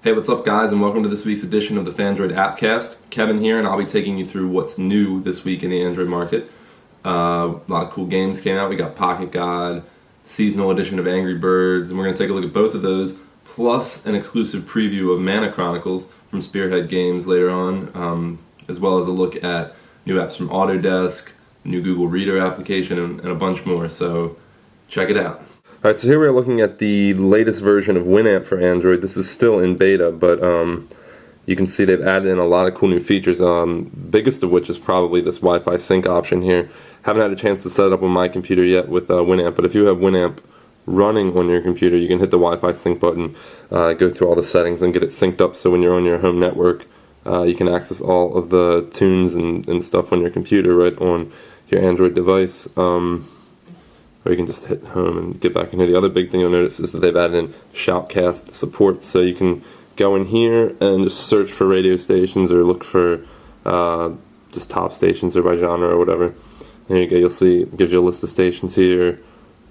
Hey, what's up guys, and welcome to this week's edition of the Phandroid AppCast. Kevin here, and I'll be taking you through what's new this week in the Android market. A lot of cool games came out. We got Pocket God, seasonal edition of Angry Birds, and we're going to take a look at both of those, plus an exclusive preview of Mana Chronicles from Spearhead Games later on, as well as a look at new apps from Autodesk, new Google Reader application, and a bunch more, so check it out. Alright, so here we are looking at the latest version of WinAmp for Android. This is still in beta, but you can see they've added in a lot of cool new features, biggest of which is probably this Wi-Fi sync option here. Haven't had a chance to set it up on my computer yet with WinAmp, but if you have WinAmp running on your computer, you can hit the Wi-Fi sync button, go through all the settings and get it synced up so when you're on your home network, you can access all of the tunes and stuff on your computer right on your Android device. Or you can just hit home and get back in here. The other big thing you'll notice is that they've added in shoutcast support, so you can go in here and just search for radio stations or look for just top stations or by genre or whatever. There you go, you'll see it gives you a list of stations here.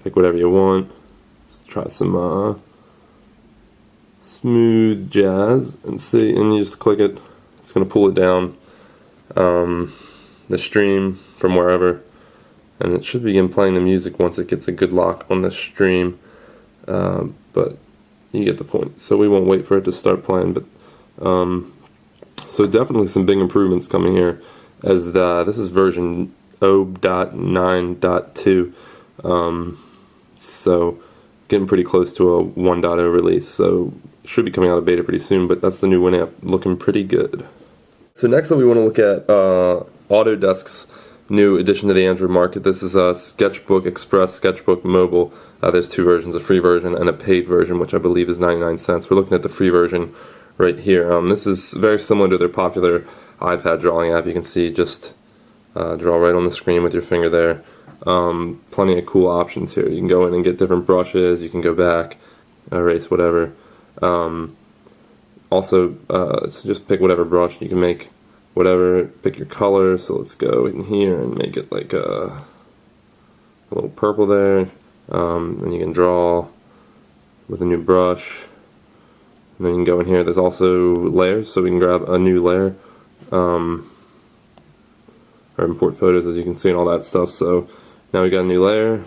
Pick whatever you want. Let's try some smooth jazz and see, and you just click it. It's going to pull it down the stream from wherever. And it should begin playing the music once it gets a good lock on the stream, but you get the point. So we won't wait for it to start playing, but so definitely some big improvements coming here, as this is version 0.9.2, so getting pretty close to a 1.0 release, so should be coming out of beta pretty soon, but that's the new WinAmp, looking pretty good. So next up we want to look at Autodesk's new addition to the Android market. This is SketchBook Express, SketchBook Mobile. There's two versions, a free version and a paid version, which I believe is 99 cents. We're looking at the free version right here. This is very similar to their popular iPad drawing app. You can see just draw right on the screen with your finger there. Plenty of cool options here. You can go in and get different brushes. You can go back, erase whatever. So just pick whatever brush. You can make whatever, pick your color. So let's go in here and make it like a little purple there, and you can draw with a new brush, and then you can go in here. There's also layers, so we can grab a new layer, or import photos, as you can see, and all that stuff. So now we got a new layer. You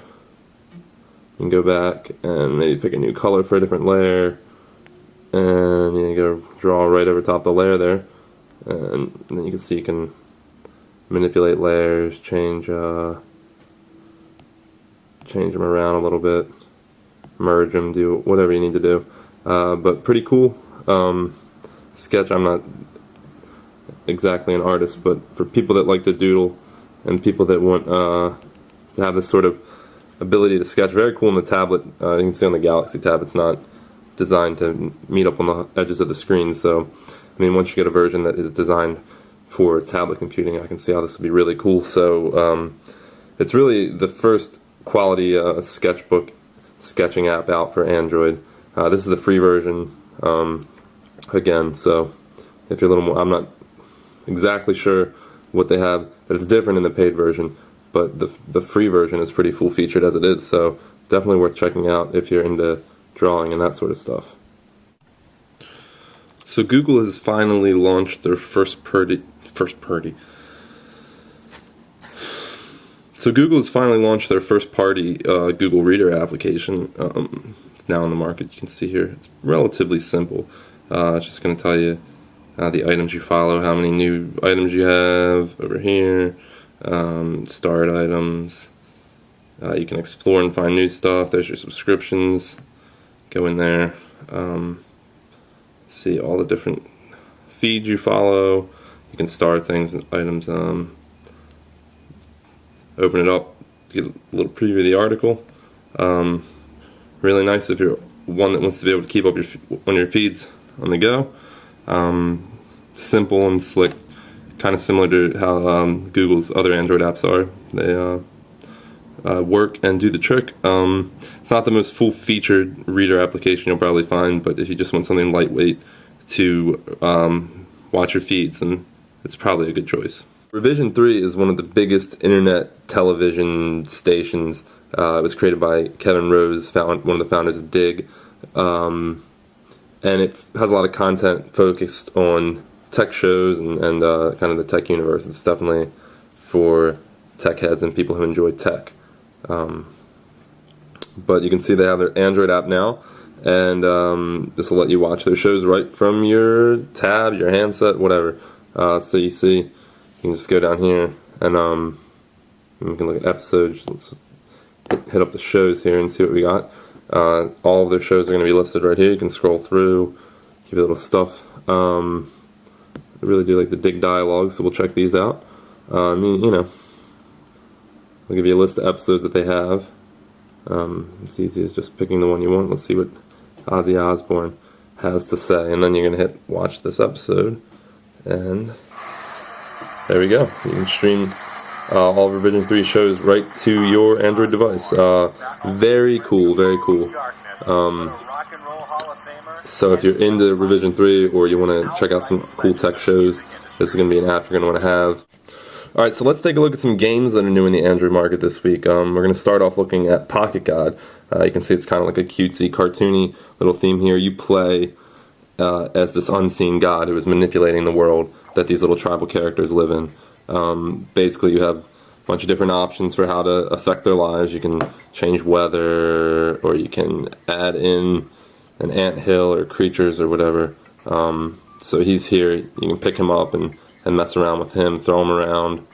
can go back and maybe pick a new color for a different layer, and you can go draw right over top the layer there. And then you can see you can manipulate layers, change them around a little bit, merge them, do whatever you need to do. But pretty cool. Sketch, I'm not exactly an artist, but for people that like to doodle and people that want to have this sort of ability to sketch, very cool on the tablet. You can see on the Galaxy tab it's not designed to meet up on the edges of the screen, so I mean, once you get a version that is designed for tablet computing, I can see how this would be really cool. So it's really the first quality sketchbook sketching app out for Android. This is the free version again, so if you're a little more, I'm not exactly sure what they have that is different in the paid version, but the free version is pretty full featured as it is, so definitely worth checking out if you're into drawing and that sort of stuff. So Google has finally launched their first party. So Google has finally launched their first party Google Reader application. It's now on the market. You can see here. It's relatively simple. It's just going to tell you the items you follow, how many new items you have over here, starred items. You can explore and find new stuff. There's your subscriptions. Go in there. See all the different feeds you follow. You can star things and items. Open it up, get a little preview of the article. Really nice if you're one that wants to be able to keep up on your feeds on the go. Simple and slick, kind of similar to how Google's other Android apps are. They work and do the trick. It's not the most full-featured reader application you'll probably find, but if you just want something lightweight to watch your feeds, then it's probably a good choice. Revision 3 is one of the biggest internet television stations. It was created by Kevin Rose, one of the founders of Dig. and it has a lot of content focused on tech shows and kind of the tech universe. It's definitely for tech heads and people who enjoy tech. But you can see they have their Android app now, and this will let you watch their shows right from your tab, your handset, whatever. So you see, you can just go down here and we can look at episodes. Let's hit up the shows here and see what we got. All of their shows are going to be listed right here. You can scroll through, give you a little stuff. I really do like the dig dialogue, so we'll check these out. I mean, you know, I'll give you a list of episodes that they have. It's easy as just picking the one you want. Let's see what Ozzy Osbourne has to say, and then you're going to hit watch this episode, and there we go. You can stream all of Revision 3 shows right to your Android device. Very cool, very cool. So if you're into Revision 3 or you want to check out some cool tech shows, this is going to be an app you're going to want to have. Alright, so let's take a look at some games that are new in the Android market this week. We're going to start off looking at Pocket God. You can see it's kind of like a cutesy, cartoony little theme here. You play as this unseen god who is manipulating the world that these little tribal characters live in. Basically, you have a bunch of different options for how to affect their lives. You can change weather, or you can add in an anthill or creatures or whatever. So he's here. You can pick him up and mess around with him, throw him around.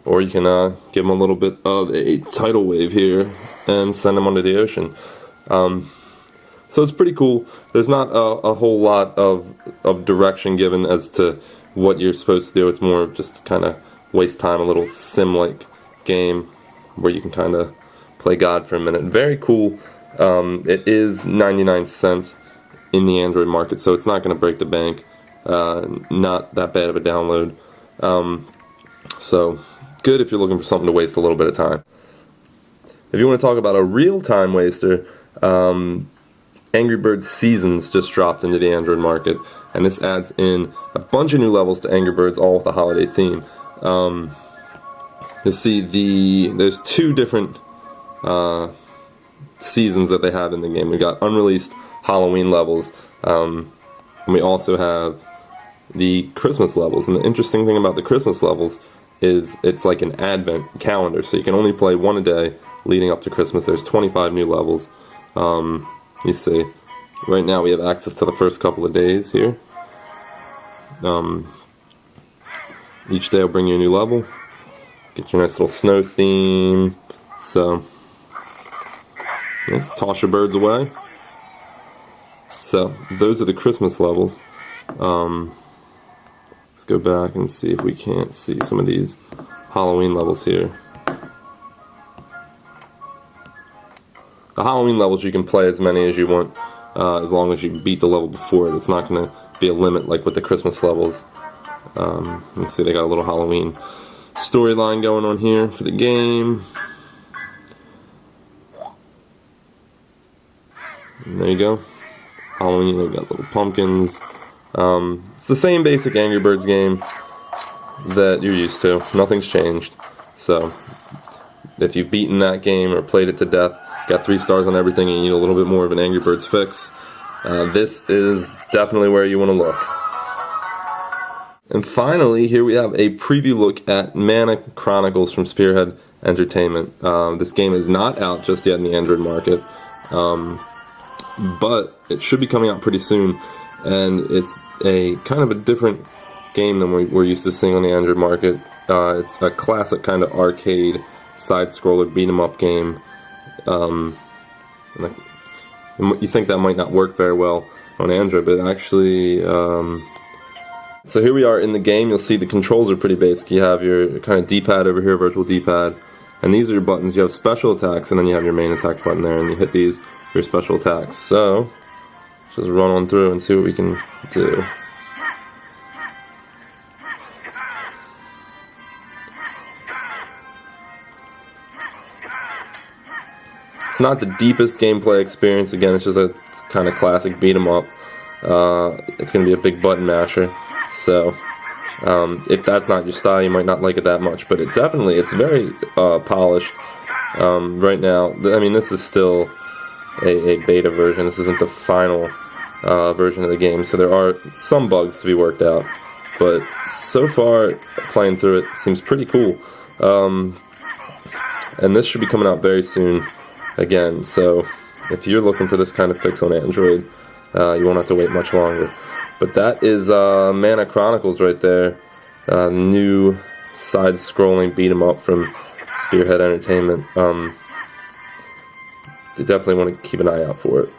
Or you can give him a little bit of a tidal wave here and send him under the ocean. So it's pretty cool. There's not a whole lot of direction given as to what you're supposed to do. It's more of just kind of waste time, a little sim-like game where you can kind of play God for a minute. Very cool. It is 99 cents in the Android market, so it's not going to break the bank. Not that bad of a download. So good if you're looking for something to waste a little bit of time. If you want to talk about a real time waster, Angry Birds Seasons just dropped into the Android market, and this adds in a bunch of new levels to Angry Birds, all with a holiday theme. You see there's two different seasons that they have in the game. We got unreleased Halloween levels, and we also have the Christmas levels. And the interesting thing about the Christmas levels is it's like an advent calendar, so you can only play one a day leading up to Christmas. There's 25 new levels. You see, right now we have access to the first couple of days here. Each day will bring you a new level. Get your nice little snow theme. So, yeah, toss your birds away. So, those are the Christmas levels. Let's go back and see if we can't see some of these Halloween levels here. The Halloween levels, you can play as many as you want, as long as you beat the level before it. It's not going to be a limit like with the Christmas levels. Let's see, they got a little Halloween storyline going on here for the game. And there you go. Halloween, they've got little pumpkins. It's the same basic Angry Birds game that you're used to. Nothing's changed. So, if you've beaten that game or played it to death, got 3 stars on everything, and you need a little bit more of an Angry Birds fix, this is definitely where you want to look. And finally, here we have a preview look at Mana Chronicles from Spearhead Entertainment. This game is not out just yet in the Android market, but it should be coming out pretty soon, and it's a kind of a different game than we're used to seeing on the Android market. It's a classic kind of arcade side-scroller beat-em-up game. You think that might not work very well on Android, but actually, so here we are in the game. You'll see the controls are pretty basic. You have your kind of D-pad over here, virtual D-pad, and these are your buttons. You have special attacks, and then you have your main attack button there, and you hit these for your special attacks. So, just run on through and see what we can do. It's not the deepest gameplay experience. Again, it's just a kind of classic beat 'em up. It's going to be a big button masher. So, if that's not your style, you might not like it that much. But it's very polished right now. I mean, this is still a beta version. This isn't the final version of the game, so there are some bugs to be worked out. But so far, playing through it seems pretty cool. And this should be coming out very soon again, so if you're looking for this kind of fix on Android, you won't have to wait much longer. But that is Mana Chronicles right there, new side-scrolling beat-em-up from Spearhead Entertainment. You definitely want to keep an eye out for it.